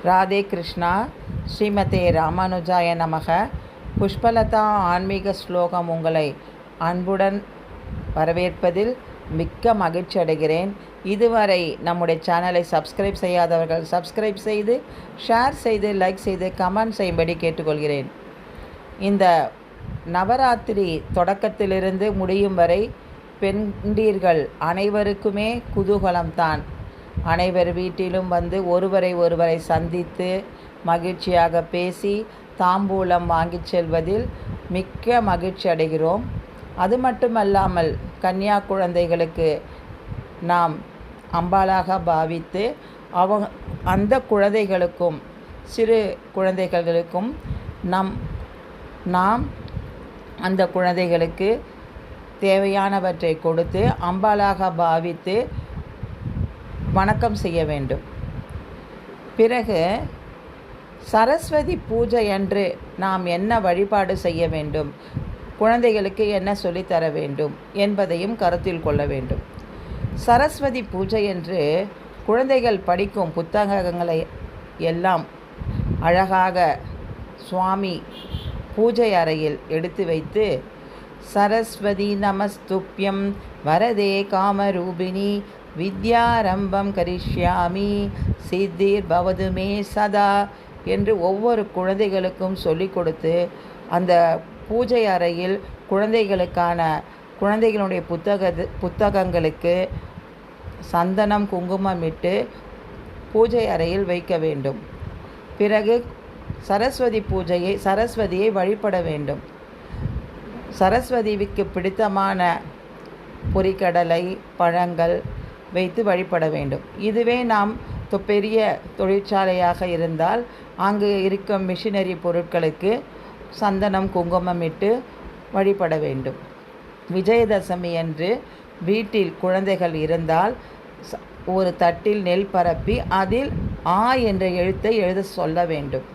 ராதே கிருஷ்ணா. ஸ்ரீமதே ராமானுஜாய நமக. புஷ்பலதா ஆன்மீக ஸ்லோகம் உங்களை அன்புடன் வரவேற்பதில் மிக்க மகிழ்ச்சி அடைகிறேன். இதுவரை நம்முடைய சேனலை சப்ஸ்கிரைப் செய்யாதவர்கள் சப்ஸ்கிரைப் செய்து, ஷேர் செய்து, லைக் செய்து, கமெண்ட் செய்யும்படி கேட்டுக்கொள்கிறேன். இந்த நவராத்திரி தொடக்கத்திலிருந்து முடியும் வரை பெண்டீர்கள் அனைவருக்குமே குதூகலம்தான். அனைவர் வீட்டிலும் வந்து ஒருவரை சந்தித்து மகிழ்ச்சியாக பேசி தாம்பூலம் வாங்கி செல்வதில் மிக்க மகிழ்ச்சி அடைகிறோம். அது மட்டுமல்லாமல் கன்னியா குழந்தைகளுக்கு நாம் அம்பாளாக பாவித்து அந்த குழந்தைகளுக்கும் சிறு குழந்தைகளுக்கும் நாம் அந்த குழந்தைகளுக்கு தேவையானவற்றை கொடுத்து அம்பாளாக பாவித்து வணக்கம் செய்ய வேண்டும். பிறகு சரஸ்வதி பூஜை அன்று நாம் என்ன வழிபாடு செய்ய வேண்டும், குழந்தைகளுக்கு என்ன சொல்லித்தர வேண்டும் என்பதையும் கருத்தில் கொள்ள வேண்டும். சரஸ்வதி பூஜை என்று குழந்தைகள் படிக்கும் புத்தகங்களை எல்லாம் அழகாக சுவாமி பூஜை அறையில் எடுத்து வைத்து, சரஸ்வதி நமஸ்துப்யம் வரதே காமரூபிணி வித்யாரம்பம் கரிஷ்யாமி சித்திர் பவது மே சதா என்று ஒவ்வொரு குழந்தைகளுக்கும் சொல்லிக் கொடுத்து அந்த பூஜை அறையில் குழந்தைகளுடைய புத்தகங்களுக்கு சந்தனம் குங்குமம் இட்டு பூஜை அறையில் வைக்க வேண்டும். பிறகு சரஸ்வதியை வழிபட வேண்டும். சரஸ்வதிக்கு பிடித்தமான பொரிக்கடலை, பழங்கள் வைத்து வழிபட வேண்டும். இதுவே நாம் பெரிய தொழிற்சாலையாக இருந்தால் அங்கு இருக்கும் மிஷினரி பொருட்களுக்கு சந்தனம் குங்குமம் இட்டு வழிபட வேண்டும். விஜயதசமி அன்று வீட்டில் குழந்தைகள் இருந்தால் ஒரு தட்டில் நெல் பரப்பி அதில் ஆ என்ற எழுத்தை எழுத சொல்ல வேண்டும்.